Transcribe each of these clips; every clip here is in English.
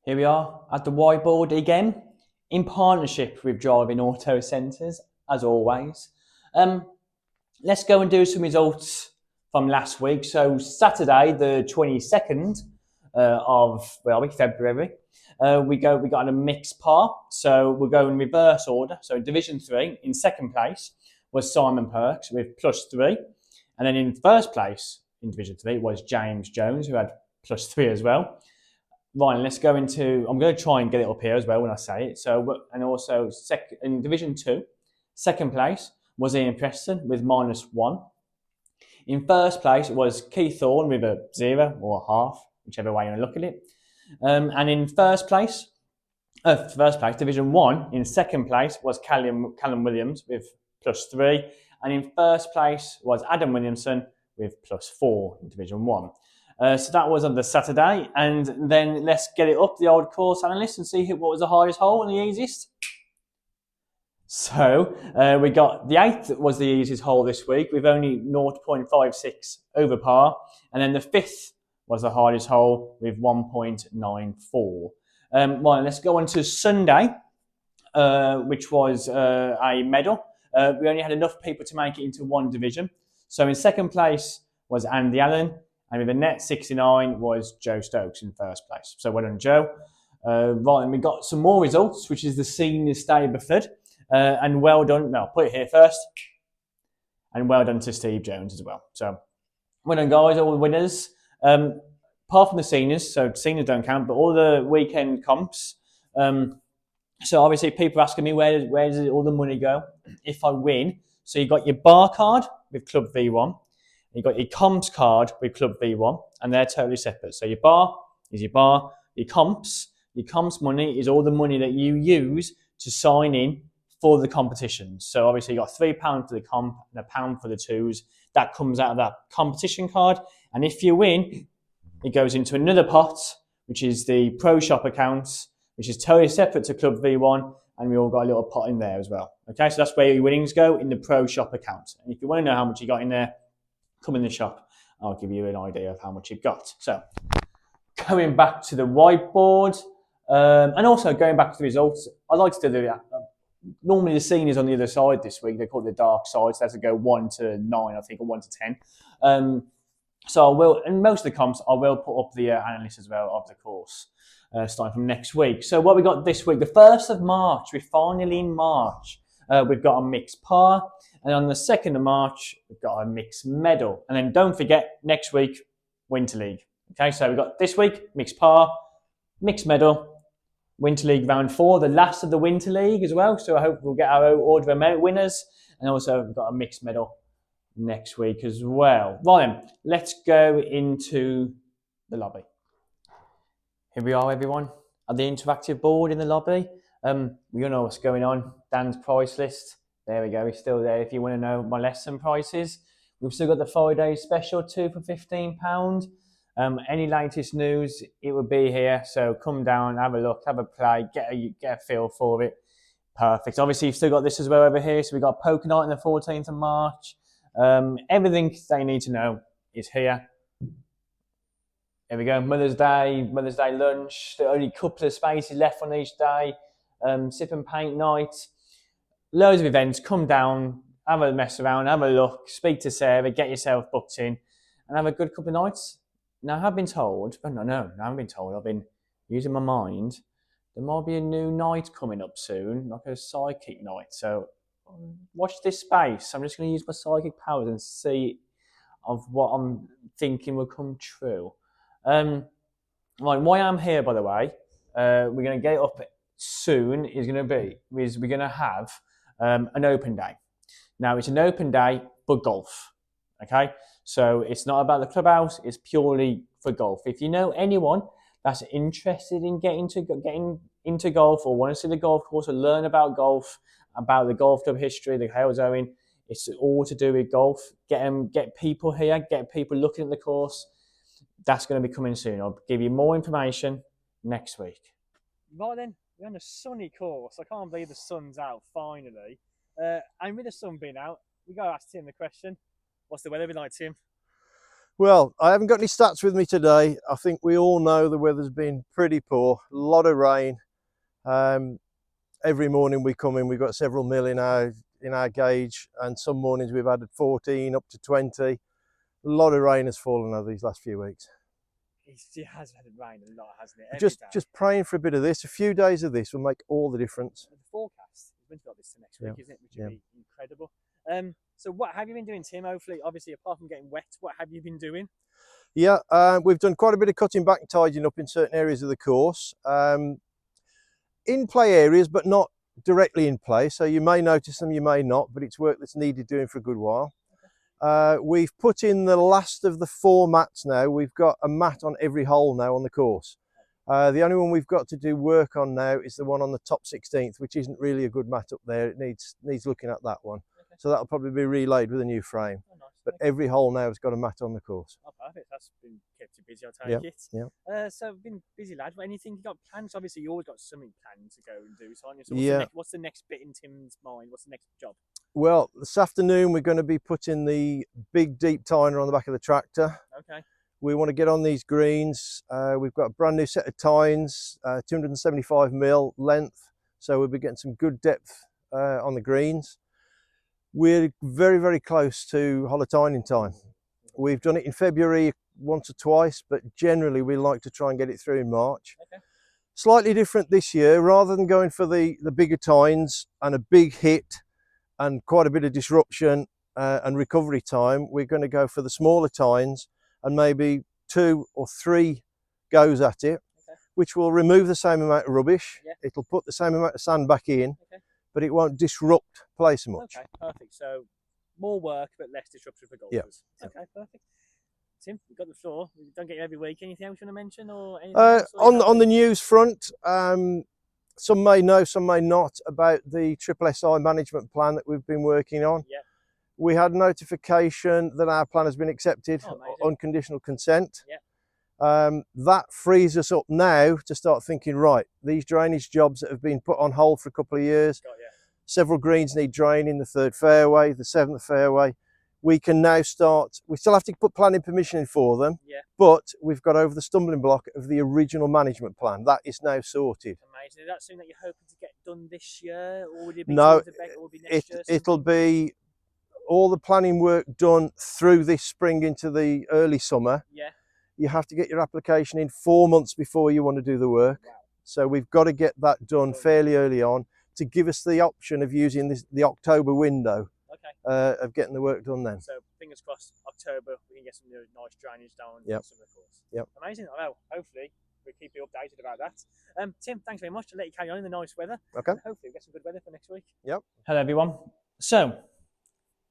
Here we are at the whiteboard again, in partnership with Driving Auto Centres, as always. Let's go and do some results from last week. So Saturday, the 22nd of February, we got a mixed par. So we'll go in reverse order. So Division 3, in second place was Simon Perks with +3, and then in first place in Division 3 was James Jones, who had +3 as well. Right, let's go into. I'm going to try and get it up here as well when I say it. So, and also in Division 2, second place was Ian Preston with -1. In first place was Keith Thorne with a 0 or a half, whichever way you want to look at it. And in first place, Division 1, in second place was Callum Williams with +3. And in first place was Adam Williamson with +4 in Division 1. So that was on the Saturday, and then let's get it up, the old course analyst, and see what was the highest hole and the easiest. So we got the 8th was the easiest hole this week with only 0.56 over par, and then the 5th was the hardest hole with 1.94. Right, let's go on to Sunday, which was a medal. We only had enough people to make it into one division. So in second place was Andy Allen, and with a net 69 was Joe Stokes in first place. So well done, Joe. Right, and we got some more results, which is the senior Stableford. And well done, no, I'll put it here first. And well done to Steve Jones as well. So well done, guys, all the winners. Apart from the seniors, so seniors don't count, but all the weekend comps. So obviously people are asking me where does all the money go if I win. So you got your bar card with Club V1. You've got your comps card with Club V1, and they're totally separate. So your bar is your bar. Your comps money is all the money that you use to sign in for the competitions. So obviously you got £3 for the comp and £1 for the twos. That comes out of that competition card. And if you win, it goes into another pot, which is the Pro Shop accounts, which is totally separate to Club V1, and we all got a little pot in there as well. Okay, so that's where your winnings go, in the Pro Shop account. And if you want to know how much you got in there, come in the shop. I'll give you an idea of how much you've got. So going back to the whiteboard, and also going back to the results, I like to do that. Normally the seniors on the other side this week, they call it the dark side, so that's to go 1 to 9, I think, or 1 to 10. So I will, and most of the comps, I will put up the analysts as well of the course, starting from next week. So what we got this week, the 1st of March, we're finally in March. We've got a mixed par, and on the 2nd of March, we've got a mixed medal. And then don't forget, next week, Winter League. Okay, so we've got this week, mixed par, mixed medal, Winter League round 4, the last of the Winter League as well. So I hope we'll get our order of merit winners. And also we've got a mixed medal next week as well. Right then, let's go into the lobby. Here we are, everyone, at the interactive board in the lobby. We all know what's going on. Dan's price list. There we go. It's still there if you want to know my lesson prices. We've still got the 5-day special, 2 for £15. Any latest news, it will be here. So come down, have a look, have a play, get a feel for it. Perfect. Obviously, you've still got this as well over here. So we've got Poker Night on the 14th of March. Everything they need to know is here. There we go. Mother's Day lunch. There are only a couple of spaces left on each day. Sip and paint night. Loads of events. Come down, have a mess around, have a look, speak to Sarah, get yourself booked in, and have a good couple of nights. Now, I have been told, I haven't been told, I've been using my mind. There might be a new night coming up soon, like a psychic night. So watch this space. I'm just going to use my psychic powers and see of what I'm thinking will come true. Right, why I'm here, by the way, we're going to get it up soon, we're going to have an open day. Now, it's an open day for golf, okay? So it's not about the clubhouse, it's purely for golf. If you know anyone that's interested in getting into golf or want to see the golf course or learn about golf, about the golf club history, the Halesowen, it's all to do with golf. Get people here, get people looking at the course. That's going to be coming soon. I'll give you more information next week. Right then, we're on a sunny course. I can't believe the sun's out finally. And with the sun being out, we got to ask Tim the question. What's the weather been like, Tim? Well, I haven't got any stats with me today. I think we all know the weather's been pretty poor, a lot of rain. Every morning we come in, we've got several mil in our gauge, and some mornings we've had 14 up to 20. A lot of rain has fallen over these last few weeks. It has had rain a lot, hasn't it? Just praying for a bit of this. A few days of this will make all the difference. The forecast is meant to be like this to next week, isn't it? Which would be incredible. So what have you been doing, Tim? Hopefully, obviously, apart from getting wet, what have you been doing? Yeah, we've done quite a bit of cutting back and tidying up in certain areas of the course. In play areas, but not directly in play. So you may notice them, you may not, but it's work that's needed doing for a good while. We've put in the last of the 4 mats now. We've got a mat on every hole now on the course. The only one we've got to do work on now is the one on the top 16th, which isn't really a good mat up there. It needs looking at that one. Okay. So that'll probably be relayed with a new frame. Oh, nice. But every hole now has got a mat on the course. Oh, perfect. That's been kept you busy, I'll take it. Yeah. So been busy, lad. Anything you got plans? Obviously, you always got something planned to go and do, so aren't you? So what's the next bit in Tim's mind? What's the next job? Well, this afternoon we're going to be putting the big deep tiner on the back of the tractor. Okay. We want to get on these greens. We've got a brand new set of tines, 275 mil length, so we'll be getting some good depth on the greens. We're very, very close to hollow tining time. We've done it in February once or twice, but generally we like to try and get it through in March. Okay. Slightly different this year. Rather than going for the bigger tines and a big hit and quite a bit of disruption and recovery time, we're going to go for the smaller tines and maybe 2 or 3 goes at it, which will remove the same amount of rubbish. It'll put the same amount of sand back in, but it won't disrupt play so much. Okay, perfect. So more work, but less disruption for golfers. Yeah. Okay, perfect. Tim, you've got the floor. We don't get you every week. Anything else you want to mention, or anything else? On the news front, some may know, some may not, about the SSI management plan that we've been working on. Yeah. We had notification that our plan has been accepted, unconditional consent. Yeah. That frees us up now to start thinking, right, these drainage jobs that have been put on hold for a couple of years, several greens need draining, the 3rd fairway, the 7th fairway. We can now start, we still have to put planning permission in for them, but we've got over the stumbling block of the original management plan. That is now sorted. Amazing. Is that something that you're hoping to get done this year, or would it be next year? It'll be all the planning work done through this spring into the early summer. Yeah. You have to get your application in 4 months before you want to do the work. Wow. So we've got to get that done fairly early on to give us the option of using the October window of getting the work done then. So fingers crossed, October, we can get some nice drainage down some of the course. Yep. Amazing. Well, hopefully we'll keep you updated about that. Tim, thanks very much. I'll let you carry on in the nice weather. Okay. And hopefully we'll get some good weather for next week. Yep. Hello, everyone. So,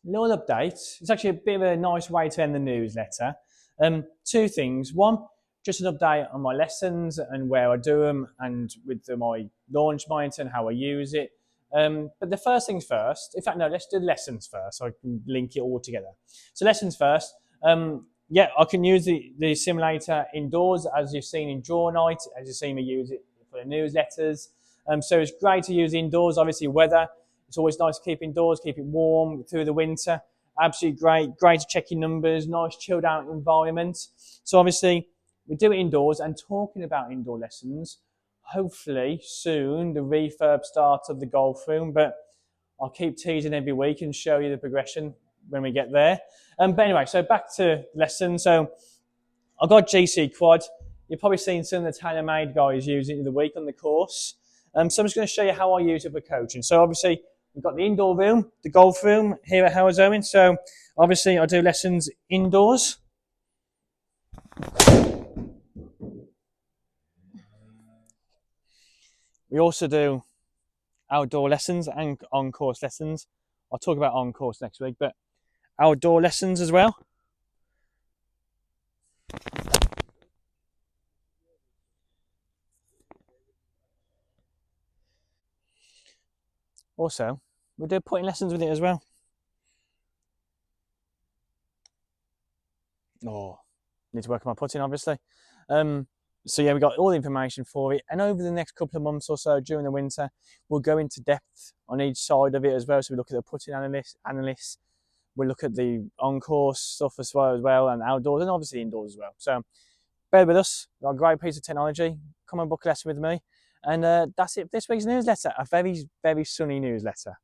little update. It's actually a bit of a nice way to end the newsletter. 2 things. One, just an update on my lessons and where I do them, and with my launch monitor and how I use it. But the first things first. In fact, no, let's do lessons first so I can link it all together. So lessons first. I can use the simulator indoors, as you've seen in draw night, as you've seen me use it for the newsletters. So it's great to use indoors. Obviously, weather. It's always nice to keep indoors, keep it warm through the winter. Absolutely great to check your numbers, nice chilled out environment. So obviously we do it indoors, and talking about indoor lessons, hopefully soon the refurb start of the golf room, but I'll keep teasing every week and show you the progression when we get there. But anyway, so back to lessons. So I've got GC Quad. You've probably seen some of the TaylorMade guys use it in the week on the course. So I'm just going to show you how I use it for coaching. So obviously we've got the indoor room, the golf room here at Halesowen. So obviously I do lessons indoors. We also do outdoor lessons and on-course lessons. I'll talk about on-course next week, but outdoor lessons as well. Also, we do putting lessons with it as well. Need to work on my putting, obviously. So yeah, we got all the information for it. And over the next couple of months or so during the winter, we'll go into depth on each side of it as well. So we look at the putting analysts, we'll look at the on-course stuff as well, and outdoors, and obviously indoors as well. So bear with us. We've got a great piece of technology. Come and book a lesson with me. And that's it for this week's newsletter. A very, very sunny newsletter.